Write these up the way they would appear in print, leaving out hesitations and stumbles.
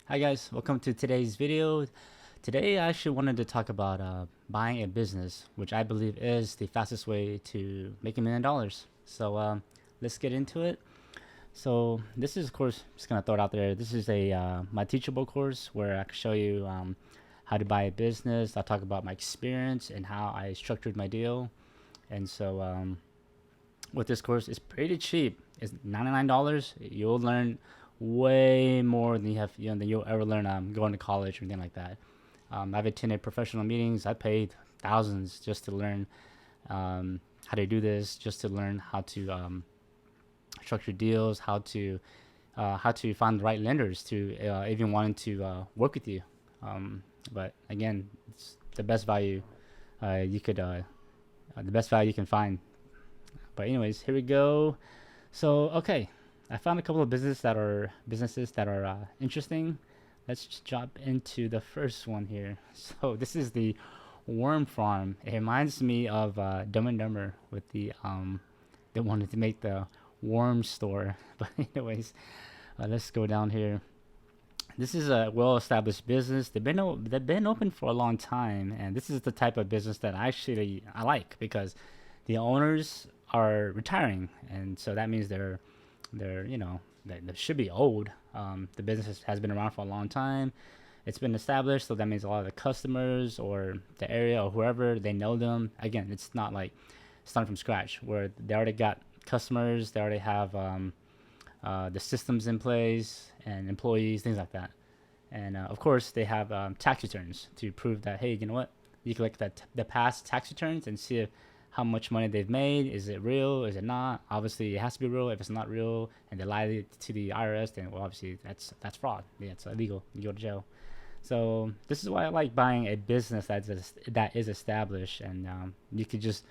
Hi guys, welcome to today's video. Today I actually wanted to talk about buying a business, which I believe is the fastest way to make $1 million. So let's get into it. So this is, of course, just gonna throw it out there. This is a my teachable course where I can show you how to buy a business. I'll talk about my experience and how I structured my deal. And so with this course, it's pretty cheap. It's $99. You'll learn way more than than you'll ever learn going to college or anything like that. I've attended professional meetings. I paid thousands just to learn how to do this, just to learn how to structure deals, how to find the right lenders to even wanting to work with you. But again, it's the best value the best value you can find. But anyways, here we go. So okay, I found a couple of businesses that are interesting. Let's just jump into the first one here. So this is the worm farm. It reminds me of Dumb and Dumber with they wanted to make the worm store. But anyways, let's go down here. This is a well-established business. They've been open for a long time, and this is the type of business that I like because the owners are retiring, and so that means they should be old. The business has been around for a long time. It's been established, so that means a lot of the customers or the area or whoever, they know them. Again, it's not like starting from scratch where they already got customers, they already have the systems in place and employees, things like that. And of course, they have tax returns to prove that, hey, you know what? You can look at the past tax returns and see how much money they've made. Is it real? Is it not? Obviously, it has to be real. If it's not real and they lie to the IRS, then well, obviously that's fraud. Yeah, it's illegal. You go to jail. So this is why I like buying a business that is established, and you could just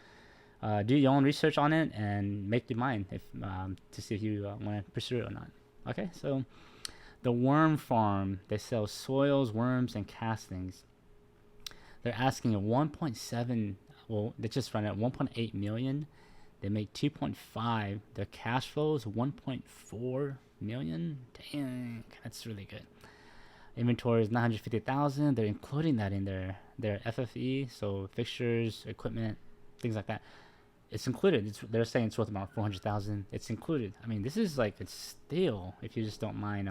do your own research on it and make your mind if to see if you want to pursue it or not. Okay, so the worm farm, they sell soils, worms, and castings. They're asking a 1.7. Well, they just run at 1.8 million. They make 2.5. Their cash flow is 1.4 million. Dang, that's really good. Inventory is 950,000. They're including that in their FFE, so fixtures, equipment, things like that. It's included. They're saying it's worth about 400,000. It's included. I mean, this is like, it's still, if you just don't mind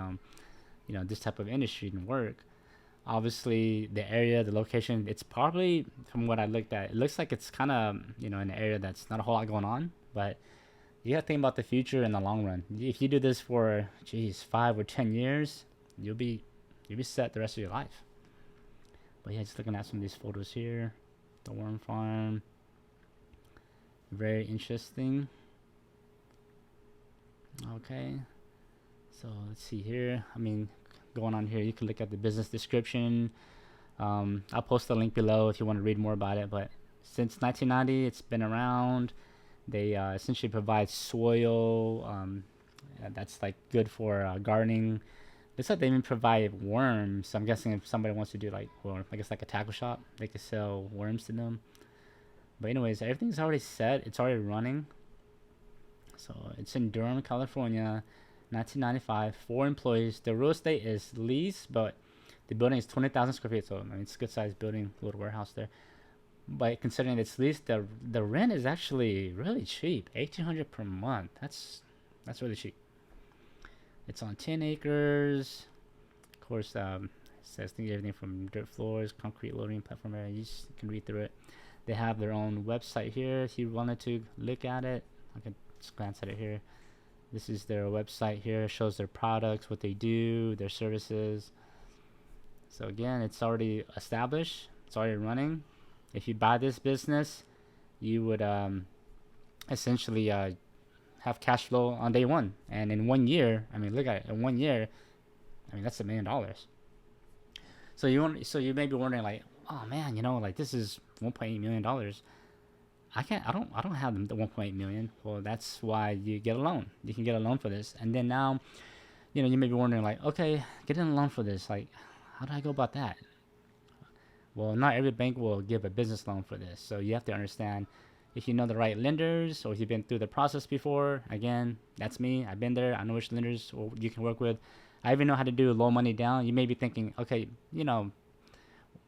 this type of industry and work. Obviously, the area, the location, it's probably, from what I looked at, it looks like it's kind of in an area that's not a whole lot going on. But you got to think about the future in the long run. If you do this for 5 or 10 years, you'll be set the rest of your life. But yeah, just looking at some of these photos here, the worm farm, very interesting. Okay, so let's see here. I mean, going on here, you can look at the business description. I'll post the link below if you want to read more about it. But since 1990, it's been around. They essentially provide soil that's like good for gardening. Looks like they even provide worms. So I'm guessing if somebody wants to do I guess like a tackle shop, they could sell worms to them. But anyways, everything's already set. It's already running. So it's in Durham, California. 1995, 4 employees. The real estate is leased, but the building is 20,000 square feet. So I mean, it's a good sized building, little warehouse there. But considering it's leased, the rent is actually really cheap, 1,800 per month. That's really cheap. It's on 10 acres. Of course, it says everything from dirt floors, concrete loading platform area. You can read through it. They have their own website here. If you wanted to look at it, I can just glance at it here. This is their website here. It shows their products, what they do, their services. So again, it's already established. It's already running. If you buy this business, you would essentially have cash flow on day one. And in 1 year, I mean, look at it. In 1 year, I mean, that's $1 million. So you may be wondering like, oh man, like this is $1.8 million. I don't have the 1.8 million. Well, that's why you get a loan. You can get a loan for this. And then now, you may be wondering like, okay, getting a loan for this, like, how do I go about that? Well, not every bank will give a business loan for this. So you have to understand if you know the right lenders or if you've been through the process before. Again, that's me. I've been there. I know which lenders you can work with. I even know how to do low money down. You may be thinking, okay, you know,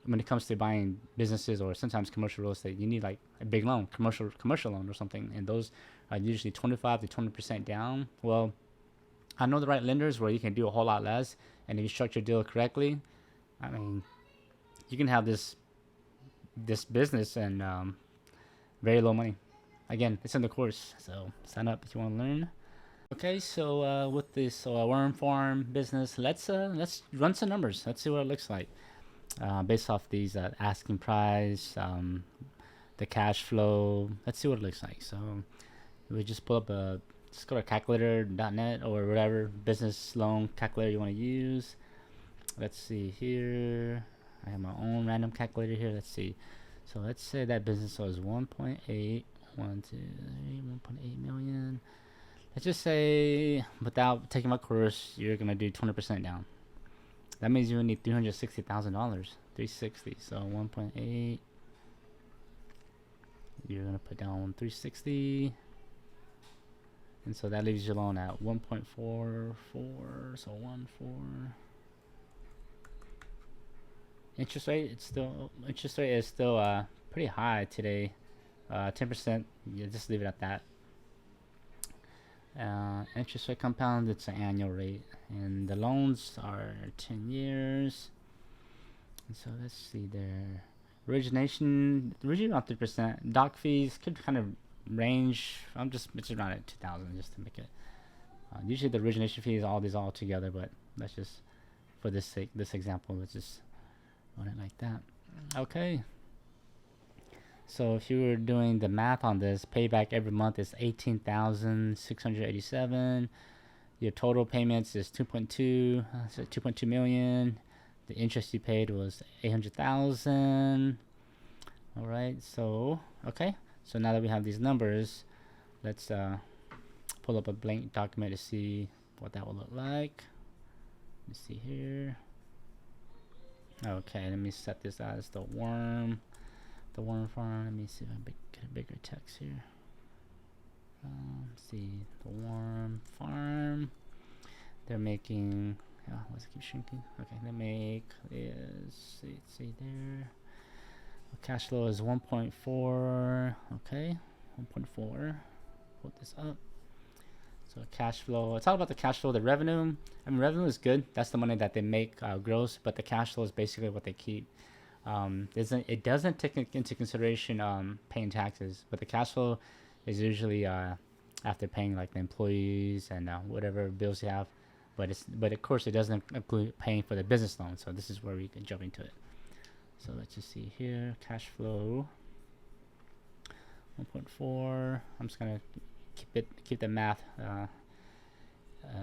when it comes to buying businesses or sometimes commercial real estate, you need like a big loan, commercial loan or something, and those are usually 25 to 20% down. Well, I know the right lenders where you can do a whole lot less, and if you structure your deal correctly, I mean, you can have this business and very low money. Again, it's in the course, so sign up if you want to learn. Okay, so with this worm farm business, let's run some numbers. Let's see what it looks like based off these asking price, the cash flow. Let's see what it looks like. So we just pull up just go to calculator.net or whatever business loan calculator you want to use. Let's see here. I have my own random calculator here. Let's see. So let's say that business was 1.8, 1.8 million. Let's just say without taking my course, you're gonna do 20% down. That means you need $360,000. 360. So 1.8. You're gonna put down 360, and so that leaves your loan at 1.44. So 1.4. Interest rate is still pretty high today. 10%. Yeah, just leave it at that. Interest rate compound, it's an annual rate, and the loans are 10 years. And so let's see there. Origination around 3%. Doc fees could kind of range. It's around at 2,000 just to make it. Usually the origination fee is all together, but that's just for this example. Let's just run it like that. Okay. So if you were doing the math on this, payback every month is 18,687. Your total payments is 2.2, so 2.2 million. The interest you paid was 800,000. All right. So okay. So now that we have these numbers, let's pull up a blank document to see what that will look like. Let's see here. Okay. Let me set this as the worm farm. Let me see if I get a bigger text here. Let's see, the worm farm. They're making. Why does it keep shrinking? Okay, they make is let's see there. Cash flow is 1.4. Okay, 1.4. Put this up. So cash flow. It's all about the cash flow. The revenue. I mean, revenue is good. That's the money that they make gross. But the cash flow is basically what they keep. It doesn't take into consideration paying taxes, but the cash flow is usually after paying like the employees and whatever bills you have, but of course it doesn't include paying for the business loan. So this is where we can jump into it. So let's just see here, cash flow 1.4. I'm just gonna keep the math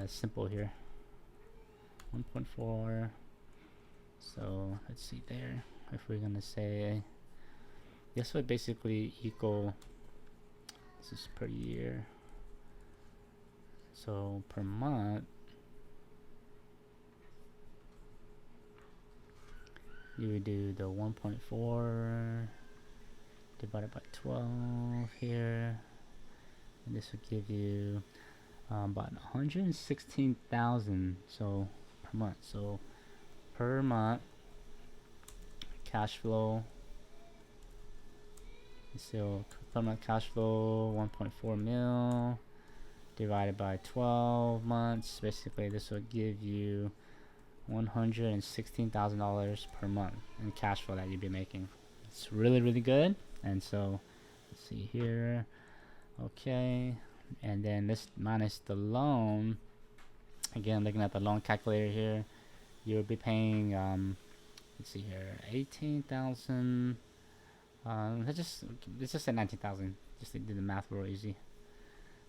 simple here. 1.4. So let's see there. If we're gonna say this would basically equal, this is per year, so per month you would do the 1.4 divided by 12 here, and this would give you about 116,000 so per month. So per month cash flow, so per month cash flow 1.4 mil divided by 12 months. Basically this will give you $116,000 per month in cash flow that you'd be making. It's really, really good. And so let's see here. Okay, and then this minus the loan. Again, looking at the loan calculator here, you'll be paying let's see here, 18,000. Let's just say 19,000, just to do the math real easy.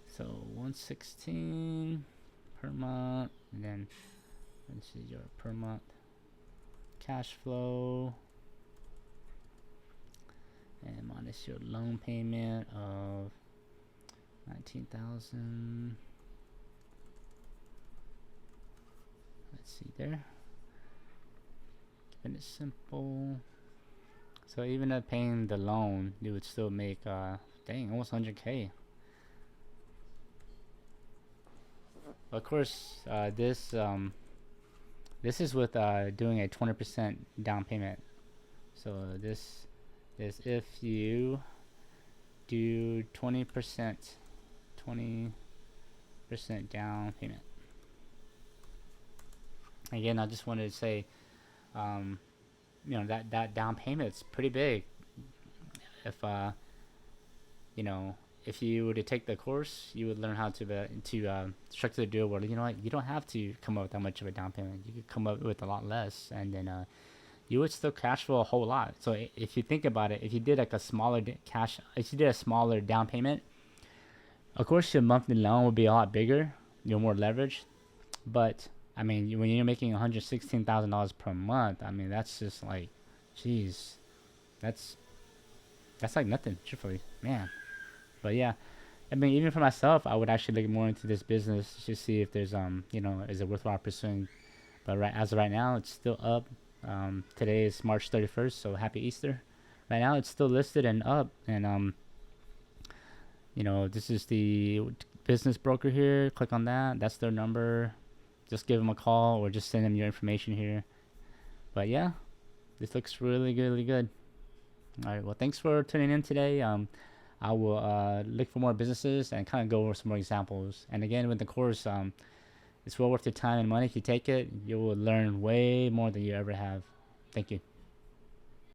So 116 per month, and then this is your per month cash flow, and minus your loan payment of 19,000. Let's see there. Keeping it simple. So even at paying the loan, you would still make dang, almost 100K. Of course, this This is with doing a 20% down payment. So this is if you do 20% down payment. Again, I just wanted to say, you know, that down payment's pretty big. If you know, if you were to take the course, you would learn how to structure the deal where, you know what, you don't have to come up with that much of a down payment. You could come up with a lot less, and then you would still cash flow a whole lot. So if you think about it, if you did like a smaller if you did a smaller down payment, of course your monthly loan would be a lot bigger, you're more leveraged. But I mean, when you're making $116,000 per month, I mean that's just like, jeez, that's like nothing, truthfully, man. But yeah, I mean, even for myself, I would actually look more into this business to see if there's you know, is it worthwhile pursuing. But as of right now, it's still up. Today is March 31st, so happy Easter. Right now, it's still listed and up, and you know, this is the business broker here. Click on that. That's their number. Just give them a call or just send them your information here. But yeah, this looks really good, really good. All right. Well, thanks for tuning in today. I will look for more businesses and kind of go over some more examples. And again, with the course, it's well worth your time and money. If you take it, you will learn way more than you ever have. Thank you.